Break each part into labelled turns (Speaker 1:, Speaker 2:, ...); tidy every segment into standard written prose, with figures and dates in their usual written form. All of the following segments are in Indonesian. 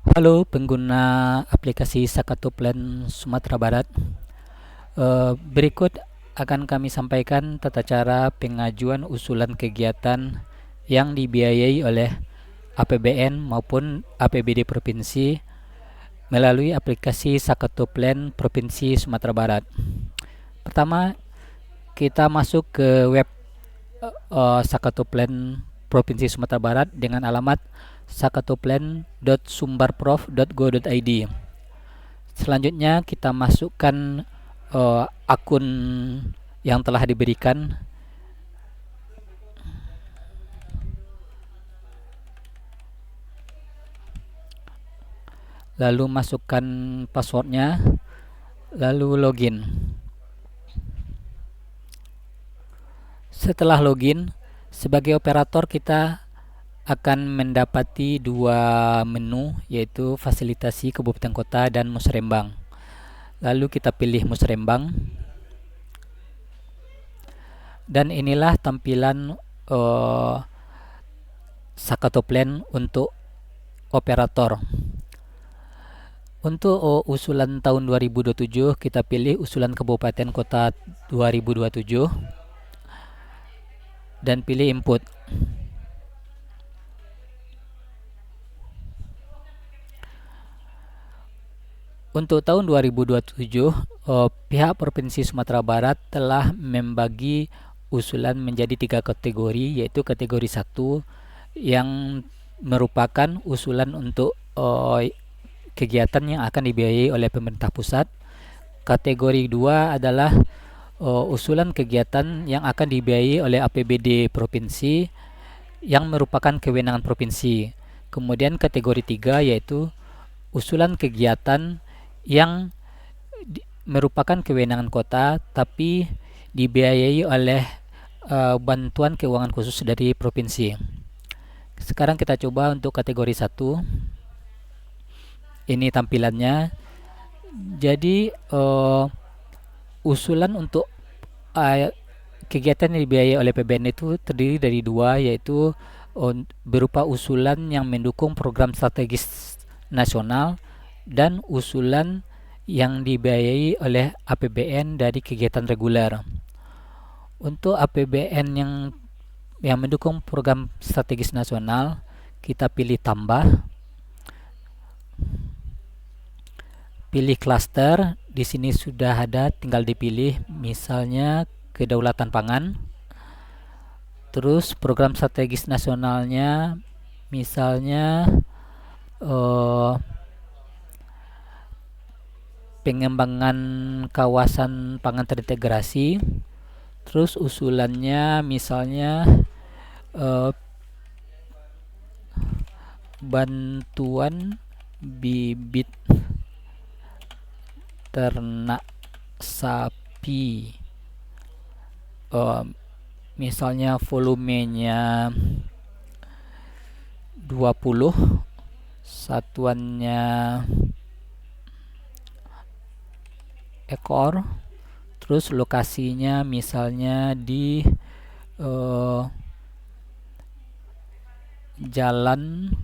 Speaker 1: Halo pengguna aplikasi Sakatuplen Sumatera Barat. Berikut akan kami sampaikan tata cara pengajuan usulan kegiatan yang dibiayai oleh APBN maupun APBD Provinsi melalui aplikasi Sakatuplen Provinsi Sumatera Barat. Pertama, kita masuk ke web Sakatuplen Provinsi Sumatera Barat dengan alamat sakatuplen.sumbarprof.go.id. Selanjutnya kita masukkan akun yang telah diberikan, lalu masukkan passwordnya, lalu login. Setelah login, sebagai operator kita akan mendapati dua menu, yaitu fasilitasi kabupaten kota dan musrembang. Lalu kita pilih musrembang, dan inilah tampilan Sakatuplen untuk operator. Untuk usulan tahun 2027, kita pilih usulan kabupaten kota 2027 dan pilih input. Untuk tahun 2027, pihak Provinsi Sumatera Barat telah membagi usulan menjadi 3 kategori, yaitu kategori 1 yang merupakan usulan untuk kegiatan yang akan dibiayai oleh pemerintah pusat. Kategori 2 adalah usulan kegiatan yang akan dibiayai oleh APBD provinsi yang merupakan kewenangan provinsi. Kemudian kategori 3 yaitu usulan kegiatan yang merupakan kewenangan kota tapi dibiayai oleh bantuan keuangan khusus dari provinsi. Sekarang kita coba untuk kategori 1. Ini tampilannya. Jadi usulan untuk kegiatan yang dibiayai oleh PBN itu terdiri dari dua, yaitu berupa usulan yang mendukung program strategis nasional dan usulan yang dibiayai oleh APBN dari kegiatan reguler. Untuk APBN yang mendukung program strategis nasional, kita pilih tambah, pilih klaster. Di sini sudah ada, tinggal dipilih, misalnya kedaulatan pangan. Terus program strategis nasionalnya misalnya pengembangan kawasan pangan terintegrasi. Terus usulannya misalnya bantuan bibit ternak sapi, misalnya volumenya 20, satuannya ekor, terus lokasinya misalnya di jalan,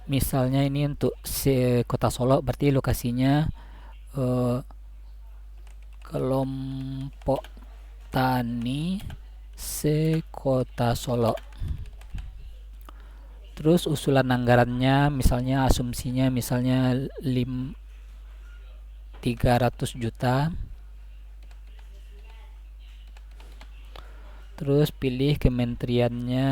Speaker 1: misalnya ini untuk kota Solo, berarti lokasinya kelompok tani se-Kota Solo. Terus usulan anggarannya misalnya asumsinya misalnya 300 juta. Terus pilih kementeriannya,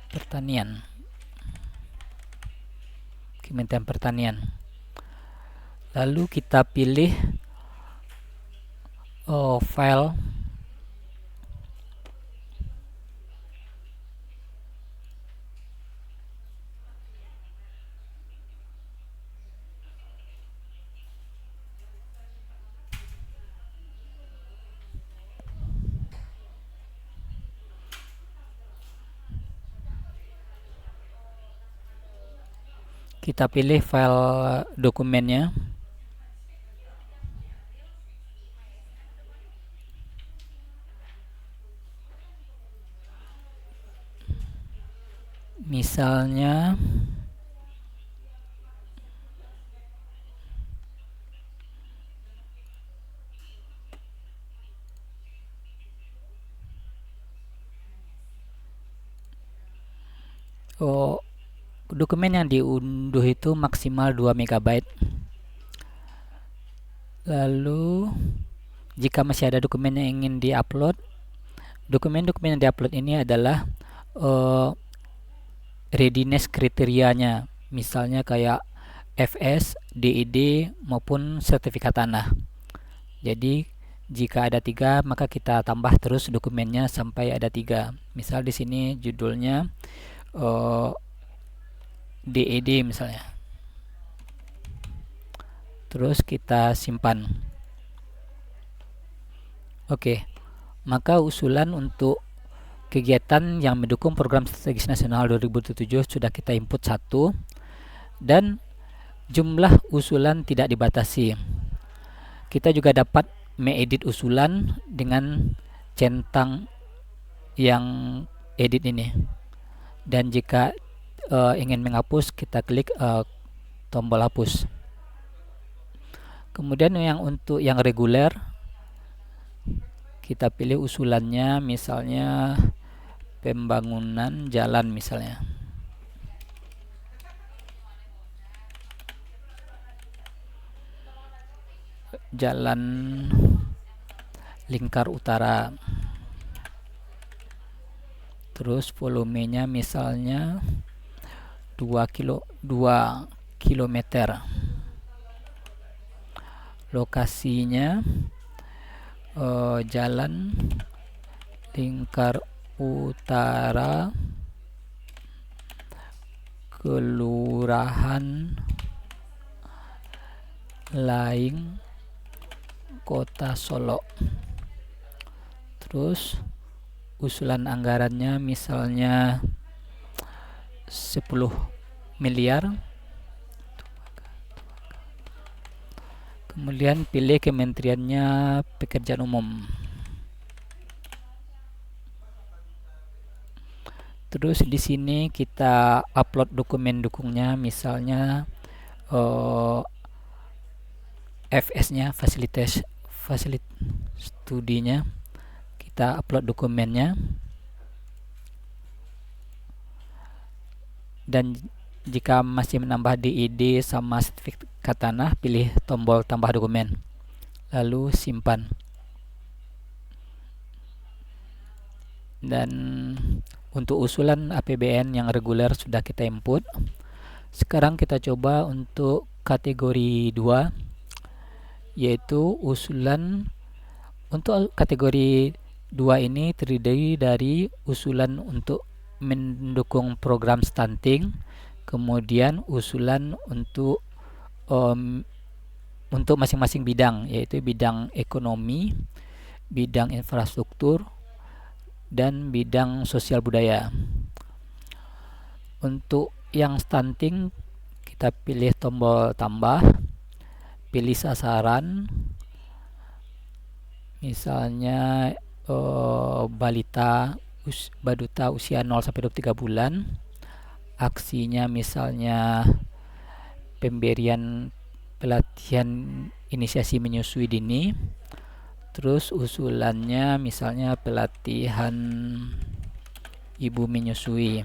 Speaker 1: pertanian, Kementerian Pertanian. Lalu kita pilih file. Kita pilih file dokumennya. Misalnya dokumen yang diunduh itu maksimal 2 MB. Lalu jika masih ada dokumen yang ingin diupload, dokumen-dokumen yang diupload ini adalah readiness kriterianya, misalnya kayak FS, DID maupun sertifikat tanah. Jadi jika ada 3, maka kita tambah terus dokumennya sampai ada 3. Misal di sini judulnya DED misalnya. Terus kita simpan. Oke, maka usulan untuk kegiatan yang mendukung program strategis nasional 2007 sudah kita input 1, dan jumlah usulan tidak dibatasi. Kita juga dapat mengedit usulan dengan centang yang edit ini. Dan jika ingin menghapus, kita klik tombol hapus. Kemudian yang untuk yang reguler, kita pilih usulannya, misalnya pembangunan jalan misalnya. Jalan Lingkar Utara. Terus volumenya misalnya 2 kilometer. Lokasinya Jalan Lingkar Utara, Kelurahan Laing, Kota Solo. Terus usulan anggarannya misalnya 10 miliar. Kemudian pilih kementeriannya Pekerjaan Umum. Terus di sini kita upload dokumen dukungnya, misalnya FS-nya, fasilitas studinya. Kita upload dokumennya. Dan jika masih menambah DID sama sertifikat tanah, pilih tombol tambah dokumen, lalu simpan. Dan untuk usulan APBN yang reguler sudah kita input. Sekarang kita coba untuk kategori 2, yaitu usulan. Untuk kategori 2 ini terdiri dari usulan untuk mendukung program stunting, kemudian usulan untuk masing-masing bidang, yaitu bidang ekonomi, bidang infrastruktur, dan bidang sosial budaya. Untuk yang stunting, kita pilih tombol tambah, pilih sasaran, misalnya balita baduta usia 0 sampai 23 bulan. Aksinya misalnya pemberian pelatihan inisiasi menyusui dini. Terus usulannya misalnya pelatihan ibu menyusui.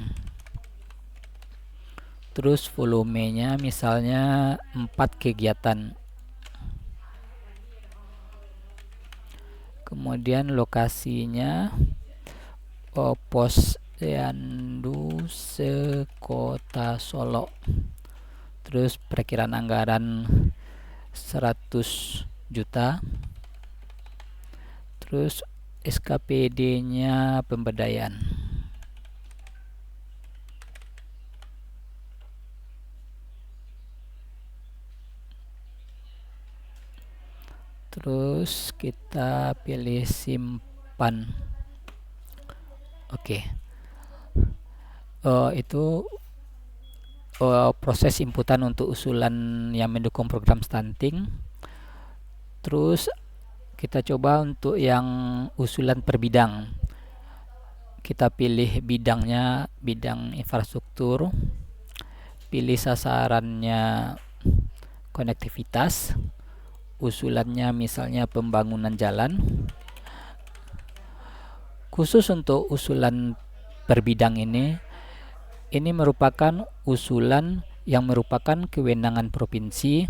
Speaker 1: Terus volumenya misalnya 4 kegiatan. Kemudian lokasinya Posyandu Sekota Solo. Terus perkiraan anggaran 100 juta. Terus SKPD-nya pemberdayaan. Terus kita pilih simpan. Oke. Itu proses inputan untuk usulan yang mendukung program stunting. Terus kita coba untuk yang usulan per bidang. kita pilih bidangnya, bidang infrastruktur, pilih sasarannya konektivitas, usulannya misalnya pembangunan jalan. Khusus untuk usulan per bidang ini merupakan usulan yang merupakan kewenangan provinsi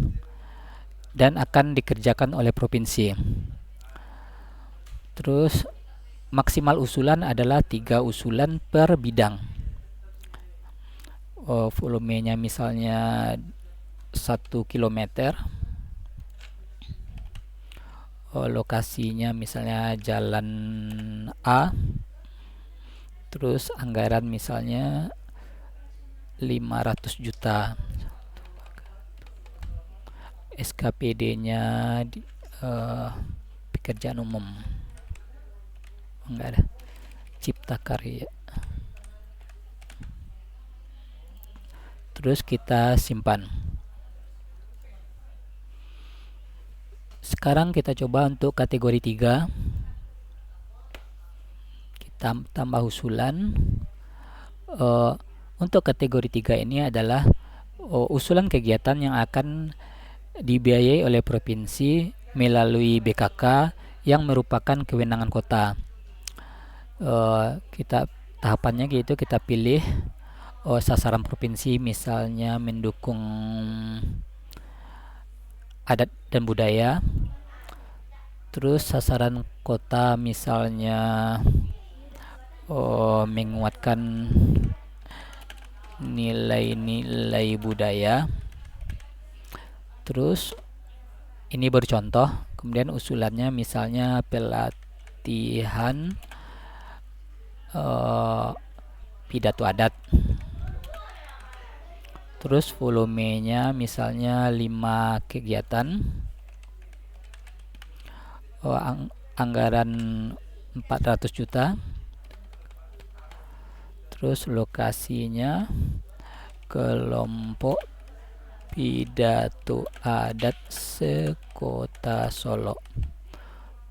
Speaker 1: dan akan dikerjakan oleh provinsi. Terus maksimal usulan adalah 3 usulan per bidang. Volumenya misalnya 1 kilometer. Lokasinya misalnya jalan A. Terus anggaran misalnya 500 juta. SKPD-nya pekerjaan umum. Enggak ada. Cipta Karya. Terus kita simpan. Sekarang kita coba untuk kategori 3. Kita tambah usulan. Untuk kategori 3 ini adalah usulan kegiatan yang akan dibiayai oleh provinsi melalui BKK yang merupakan kewenangan kota. Kita tahapannya gitu, kita pilih sasaran provinsi misalnya mendukung adat dan budaya. Terus sasaran kota misalnya menguatkan nilai-nilai budaya. Terus ini bercontoh. Kemudian usulannya misalnya pelatihan pidato adat. Terus volumenya misalnya 5 kegiatan. Anggaran 400 juta. Terus lokasinya kelompok pidato adat sekota Solo.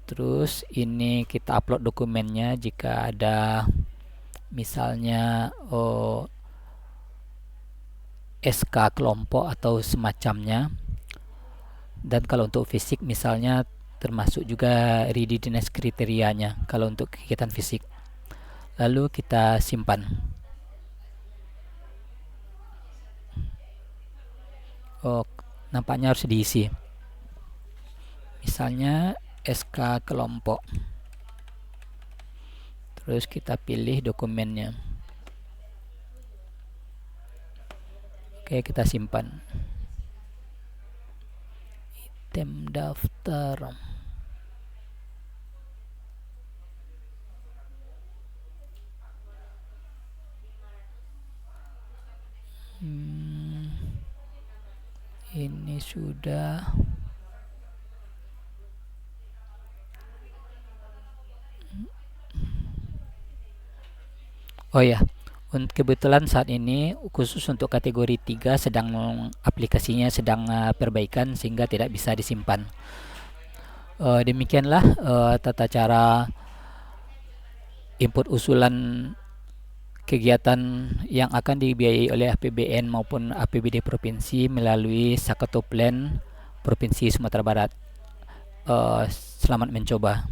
Speaker 1: Terus ini kita upload dokumennya jika ada misalnya SK kelompok atau semacamnya. Dan kalau untuk fisik misalnya termasuk juga readiness kriterianya kalau untuk kegiatan fisik. Lalu kita simpan. Nampaknya harus diisi. Misalnya SK kelompok. Terus kita pilih dokumennya. Oke, kita simpan. Item daftar. Ini sudah. Oh ya, kebetulan saat ini khusus untuk kategori 3 aplikasinya sedang perbaikan sehingga tidak bisa disimpan. Demikianlah tata cara input usulan kegiatan yang akan dibiayai oleh APBN maupun APBD provinsi melalui Sakato Plan Provinsi Sumatera Barat. Selamat mencoba.